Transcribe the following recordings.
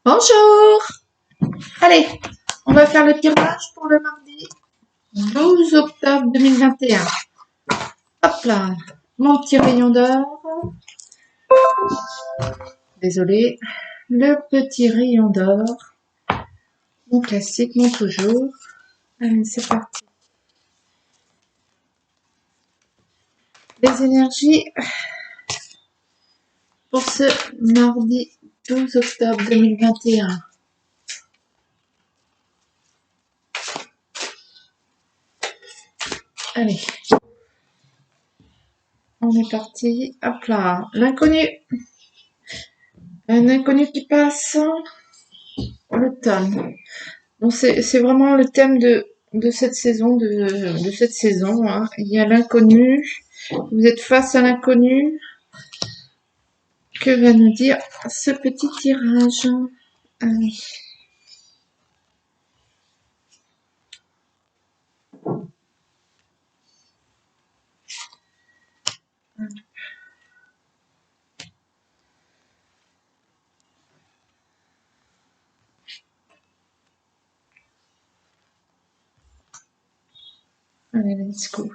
Bonjour! Allez, on va faire le tirage pour le mardi 12 octobre 2021. Hop là, mon petit rayon d'or. Désolé. Le petit rayon d'or. Mon classique, mon toujours. Allez, c'est parti. Les énergies pour ce mardi 12 octobre 2021. Allez. On est parti. Hop là. L'inconnu. Un inconnu qui passe. L'automne. Donc c'est vraiment le thème de cette saison, de cette saison, hein. Il y a l'inconnu. Vous êtes face à l'inconnu. Que va nous dire ce petit tirage? Allez. Allez, let's go.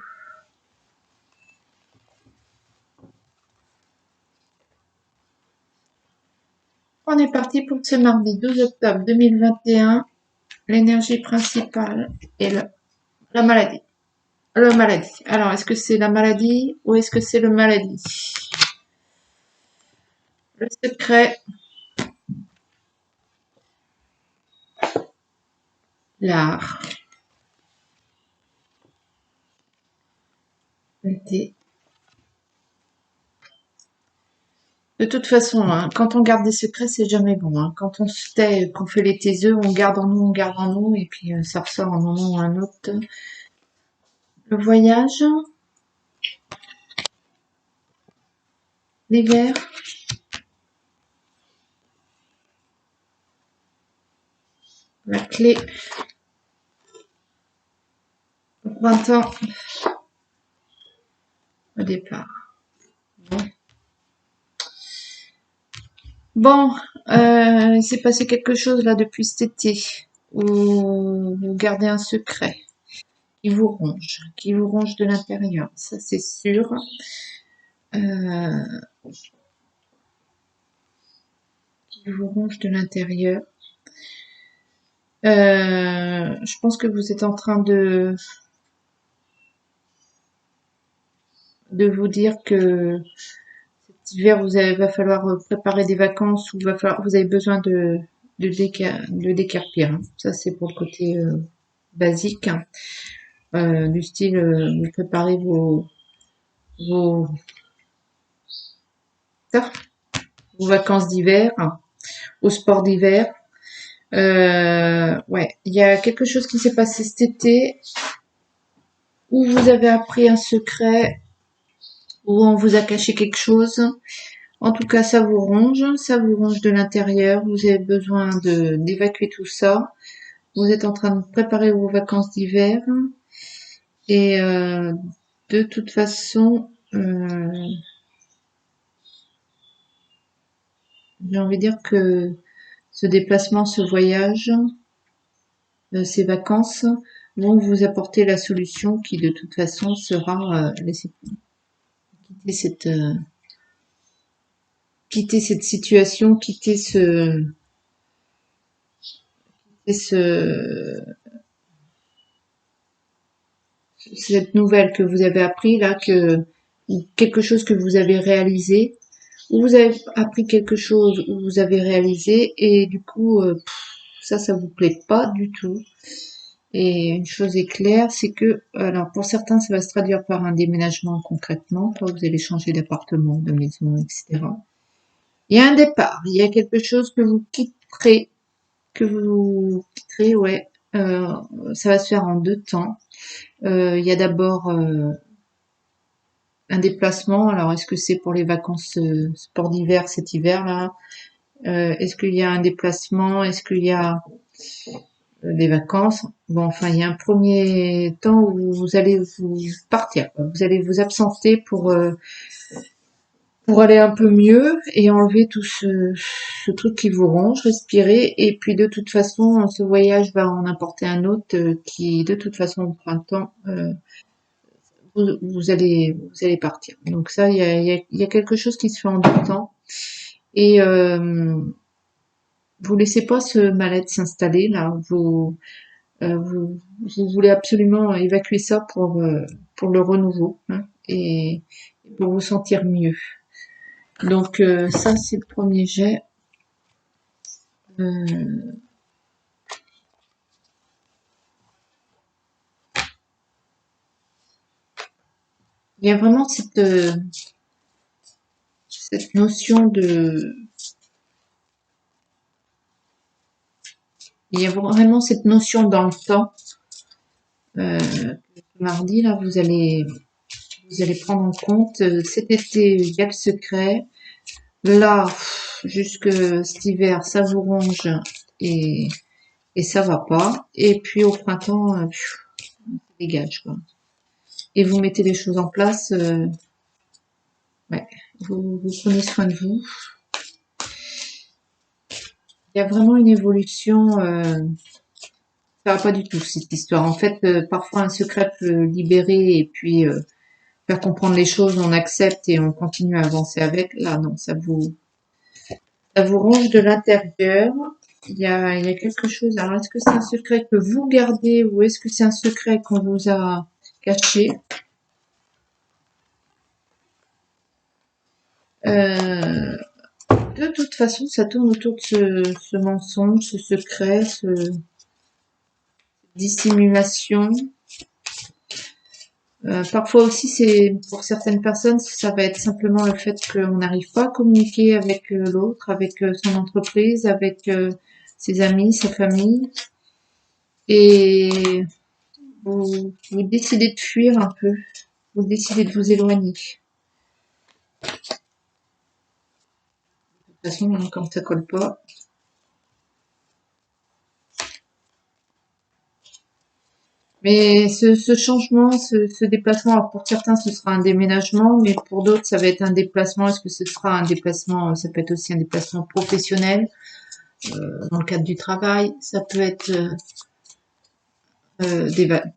On est parti pour ce mardi 12 octobre 2021. L'énergie principale est la maladie. Le maladie. Alors, est-ce que c'est la maladie ou est-ce que c'est le maladie? Le secret. L'art. Le thé. De toute façon, hein, quand on garde des secrets, c'est jamais bon, hein. Quand on se tait, qu'on fait les taiseux, on garde en nous, et puis ça ressort un moment ou un autre. Le voyage, l'hiver, la clé, le printemps, au départ. Bon, il s'est passé quelque chose là depuis cet été, où vous gardez un secret qui vous ronge de l'intérieur, ça c'est sûr. Euh, qui vous ronge de l'intérieur. Je pense que vous êtes en train de vous dire que cet hiver, va falloir préparer des vacances ou vous avez besoin de décarpir, hein. Ça, c'est pour le côté basique, hein. Du style, vous préparez vos, ça, vos vacances d'hiver, hein, au sport d'hiver. Ouais, il y a quelque chose qui s'est passé cet été où vous avez appris un secret, où on vous a caché quelque chose. En tout cas, ça vous ronge de l'intérieur. Vous avez besoin d'évacuer tout ça. Vous êtes en train de préparer vos vacances d'hiver et de toute façon, j'ai envie de dire que ce déplacement, ce voyage, ces vacances vont vous apporter la solution qui de toute façon sera laisser quitter quitter cette situation, quitter ce cette nouvelle que vous avez appris là, ou quelque chose que vous avez réalisé, ou vous avez appris quelque chose où vous avez réalisé et du coup ça vous plaît pas du tout. Et une chose est claire, c'est que alors pour certains ça va se traduire par un déménagement concrètement, quand vous allez changer d'appartement, de maison, etc. Il y a un départ, il y a quelque chose que vous quitterez, ouais. Ça va se faire en deux temps. Il y a d'abord un déplacement. Alors, est-ce que c'est pour les vacances sport d'hiver cet hiver-là? Est-ce qu'il y a un déplacement? Est-ce qu'il y a des vacances? Bon, enfin, il y a un premier temps où vous allez vous partir, quoi. Vous allez vous absenter pour aller un peu mieux et enlever tout ce truc qui vous ronge, respirer. Et puis de toute façon, ce voyage va en apporter un autre qui, de toute façon, au printemps, vous allez partir. Donc ça, il y a quelque chose qui se fait en deux temps. Et vous laissez pas ce mal-être s'installer là. Vous voulez absolument évacuer ça pour le renouveau, hein, et pour vous sentir mieux. Donc ça, c'est le premier jet. Euh, il y a vraiment cette notion de... Il y a vraiment cette notion dans le temps. Mardi, là, vous allez prendre en compte cet été, il y a le secret. Là, jusque cet hiver, ça vous ronge et, et ça va pas. Et puis au printemps, ça dégage, quoi. Et vous mettez les choses en place. Ouais, vous prenez soin de vous. Il y a vraiment une évolution. Ça va pas du tout cette histoire. En fait, parfois un secret peut libérer et puis faire comprendre les choses, on accepte et on continue à avancer avec. Là, non, ça vous ronge de l'intérieur. Il y a quelque chose. Alors, est-ce que c'est un secret que vous gardez ou est-ce que c'est un secret qu'on vous a caché? Euh, de toute façon, ça tourne autour de ce mensonge, ce secret, ce dissimulation. Parfois aussi, c'est pour certaines personnes, ça va être simplement le fait qu'on n'arrive pas à communiquer avec l'autre, avec son entreprise, avec ses amis, sa famille, et vous décidez de fuir un peu, vous décidez de vous éloigner. De toute façon, hein, quand ça colle pas. Mais ce changement, ce déplacement, alors pour certains, ce sera un déménagement, mais pour d'autres, ça va être un déplacement. Est-ce que ce sera un déplacement, ça peut être aussi un déplacement professionnel, dans le cadre du travail. Ça peut être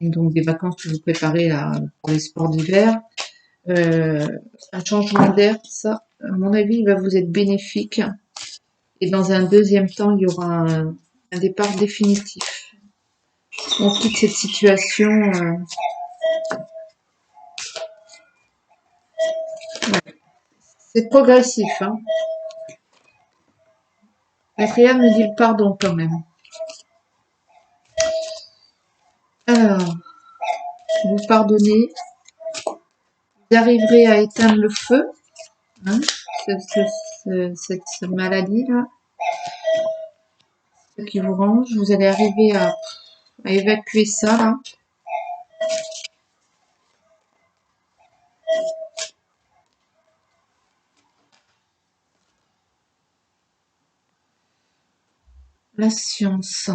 donc des vacances que vous préparez là, pour les sports d'hiver. Euh, un changement d'air, ça, à mon avis, il va vous être bénéfique. Et dans un deuxième temps, il y aura un départ définitif. On quitte cette situation. C'est progressif. Hein. La triade me dit le pardon quand même. Alors, vous pardonnez, vous arriverez à éteindre le feu, hein, cette maladie-là, ce qui vous range. Vous allez arriver à évacuer ça, là. La science.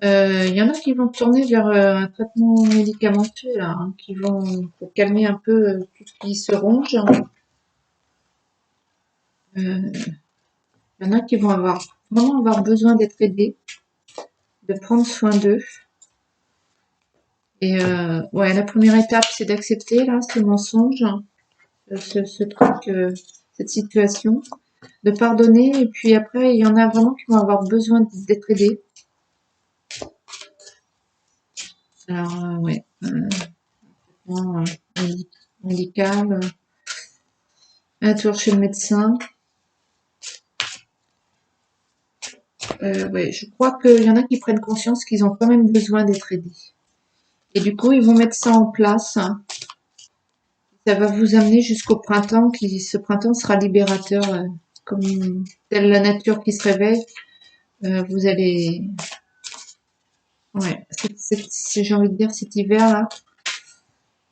Il y en a qui vont tourner vers un traitement médicamenteux, là, hein, qui vont pour calmer un peu tout ce qui se ronge. Il y en a qui vont vraiment avoir besoin d'être aidés, de prendre soin d'eux. Et ouais, la première étape, c'est d'accepter là ce mensonge, ce truc, cette situation, de pardonner. Et puis après, il y en a vraiment qui vont avoir besoin d'être aidés. Alors ouais, médical, un tour chez le médecin. Ouais, je crois qu'il y en a qui prennent conscience qu'ils ont quand même besoin d'être aidés. Et du coup, ils vont mettre ça en place. Ça va vous amener jusqu'au printemps, qui ce printemps sera libérateur, comme telle la nature qui se réveille. Vous allez, ouais, j'ai envie de dire cet hiver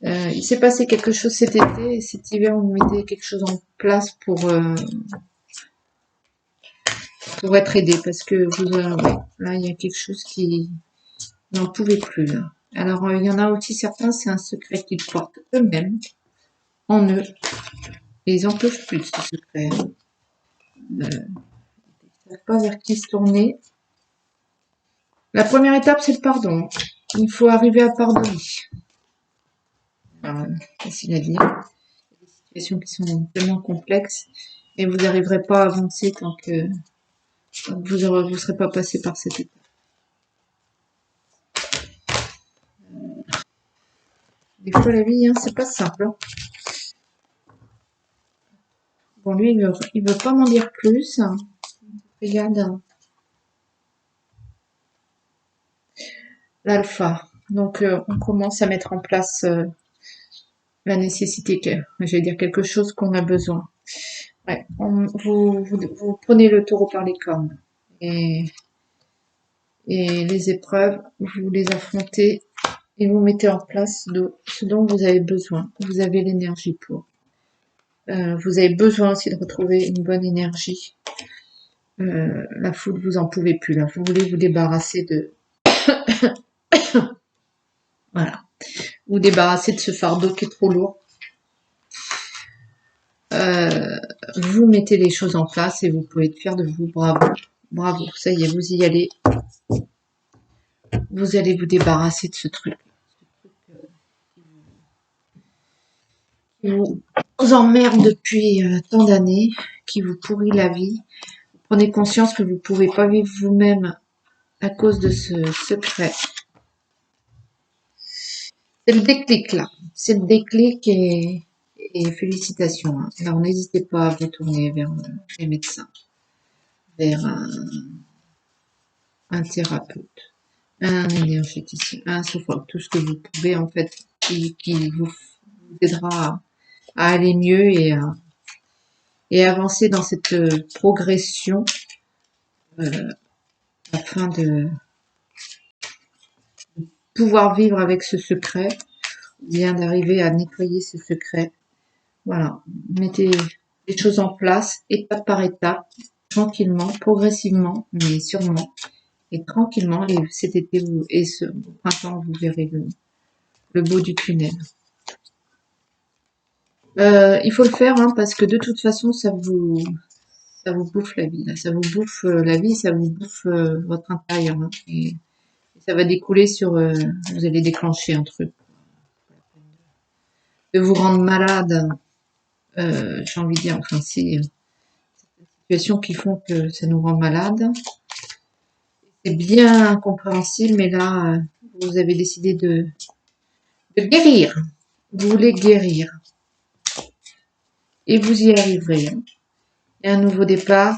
là. Il s'est passé quelque chose cet été et cet hiver on mettait quelque chose en place pour être aidé parce que vous, ouais, là, il y a quelque chose qui n'en pouvait plus. Là. Alors, il y en a aussi certains, c'est un secret qu'ils portent eux-mêmes en eux. Et ils en peuvent plus, ce secret. Ils ne savent pas vers qui se tourner. La première étape, c'est le pardon. Il faut arriver à pardonner. Alors, facile à dire. Il y a des situations qui sont tellement complexes et vous n'arriverez pas à avancer tant que vous ne serez pas passé par cette étape. Des fois, la vie, hein, c'est pas simple. Hein. Bon, lui, il veut pas m'en dire plus. Regarde. L'alpha. Donc, on commence à mettre en place la nécessité, j'allais dire quelque chose qu'on a besoin. Ouais, vous prenez le taureau par les cornes. Et les épreuves, vous les affrontez et vous mettez en place ce dont vous avez besoin. Vous avez l'énergie pour. Vous avez besoin aussi de retrouver une bonne énergie. La foule, vous en pouvez plus là. Vous voulez vous débarrasser de... Voilà. Vous débarrasser de ce fardeau qui est trop lourd. Vous mettez les choses en place et vous pouvez être fier de vous. Bravo. Bravo. Ça y est, vous y allez. Vous allez vous débarrasser de ce truc. Qui vous emmerde depuis tant d'années, qui vous pourrit la vie. Vous prenez conscience que vous ne pouvez pas vivre vous-même à cause de ce secret. C'est le déclic là. C'est le déclic et félicitations. Hein. Alors n'hésitez pas à vous tourner vers les médecins, vers un thérapeute, un énergéticien, un sophrologue, tout ce que vous pouvez en fait qui vous aidera à aller mieux et avancer dans cette progression afin de pouvoir vivre avec ce secret, bien d'arriver à nettoyer ce secret. Voilà, mettez les choses en place, étape par étape, tranquillement, progressivement, mais sûrement, et tranquillement, et cet été et ce printemps, vous verrez le bout du tunnel. Il faut le faire hein, parce que de toute façon, ça vous bouffe la vie. Là. Ça vous bouffe la vie, ça vous bouffe votre intérieur. Hein, et ça va découler sur... vous allez déclencher un truc. De vous rendre malade, j'ai envie de dire, enfin, c'est des situations qui font que ça nous rend malade. C'est bien incompréhensible, mais là, vous avez décidé de guérir. Vous voulez guérir. Et vous y arriverez. Hein. Et un nouveau départ.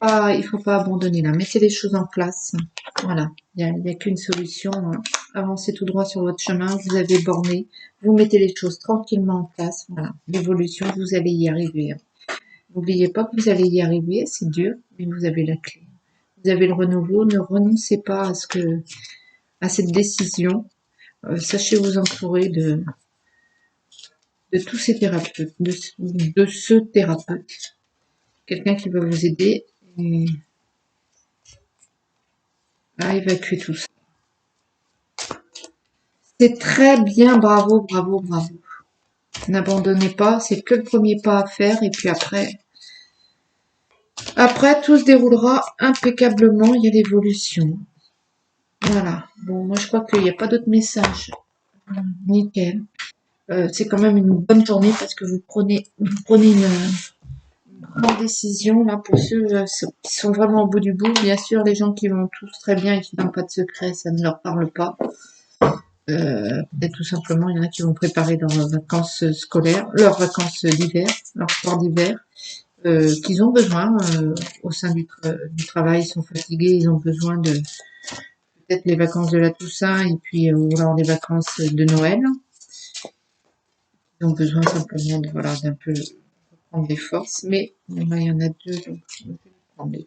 Il faut pas abandonner là. Mettez les choses en place. Voilà. Il n'y a qu'une solution. Hein. Avancez tout droit sur votre chemin. Vous avez borné. Vous mettez les choses tranquillement en place. Voilà. L'évolution, vous allez y arriver. Hein. N'oubliez pas que vous allez y arriver. C'est dur, mais vous avez la clé. Vous avez le renouveau. Ne renoncez pas à cette décision. Sachez vous entourer de tous ces thérapeutes, de ce thérapeute. Quelqu'un qui va vous aider à évacuer tout ça. C'est très bien, bravo, bravo, bravo. N'abandonnez pas, c'est que le premier pas à faire et puis après, tout se déroulera impeccablement, il y a l'évolution. Voilà, bon, moi je crois qu'il n'y a pas d'autre message. Nickel. C'est quand même une bonne journée parce que vous prenez une grande décision là pour ceux qui sont vraiment au bout du bout. Bien sûr, les gens qui vont tous très bien et qui n'ont pas de secret, ça ne leur parle pas. Peut-être tout simplement, il y en a qui vont préparer leurs vacances scolaires, leurs vacances d'hiver, leur sport d'hiver, qu'ils ont besoin au sein du travail, ils sont fatigués, ils ont besoin de peut-être les vacances de la Toussaint et puis ou alors les vacances de Noël. Ils ont besoin simplement de voilà d'un peu prendre des forces, mais là, il y en a deux, donc je vais prendre les deux.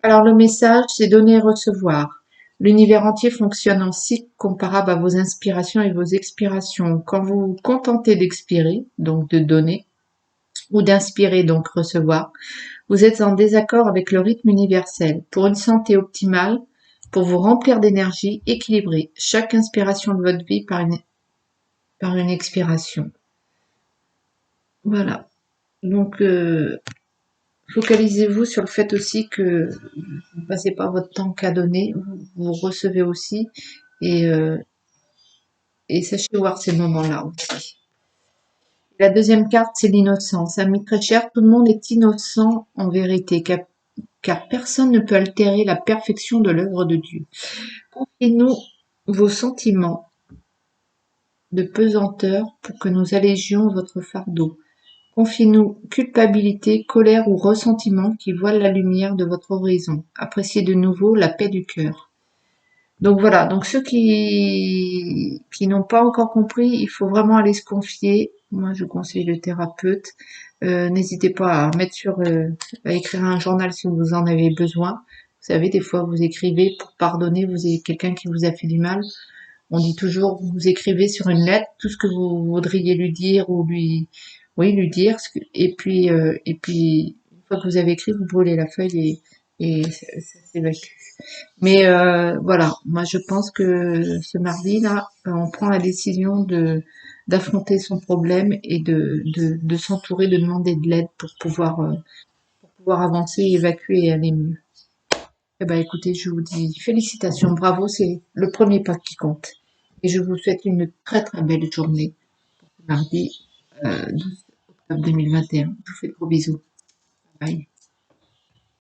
Alors le message, c'est donner et recevoir. L'univers entier fonctionne en cycle comparable à vos inspirations et vos expirations. Quand vous vous contentez d'expirer, donc de donner, ou d'inspirer, donc recevoir, vous êtes en désaccord avec le rythme universel. Pour une santé optimale, pour vous remplir d'énergie, équilibrée chaque inspiration de votre vie par une expiration. Voilà. Donc, focalisez-vous sur le fait aussi que vous ne passez pas votre temps qu'à donner, vous recevez aussi, et, euh, et sachez voir ces moments-là aussi. La deuxième carte, c'est l'innocence. Ami très cher, tout le monde est innocent en vérité, car personne ne peut altérer la perfection de l'œuvre de Dieu. Confiez-nous vos sentiments de pesanteur pour que nous allégions votre fardeau. Confiez-nous culpabilité, colère ou ressentiment qui voilent la lumière de votre horizon. Appréciez de nouveau la paix du cœur. Donc voilà, donc ceux qui n'ont pas encore compris, il faut vraiment aller se confier. Moi, je conseille le thérapeute. N'hésitez pas à à écrire un journal si vous en avez besoin. Vous savez, des fois, vous écrivez pour pardonner, vous avez quelqu'un qui vous a fait du mal. On dit toujours, vous écrivez sur une lettre tout ce que vous voudriez lui dire ou lui dire. Et puis, une fois que vous avez écrit, vous brûlez la feuille et ça s'évacue. Mais voilà, moi je pense que ce mardi-là, on prend la décision d'affronter son problème et de s'entourer, de demander de l'aide pour pouvoir avancer, évacuer et aller mieux. Eh ben écoutez, je vous dis félicitations, bravo, c'est le premier pas qui compte. Et je vous souhaite une très très belle journée, mardi 12 octobre 2021. Je vous fais de gros bisous. Bye.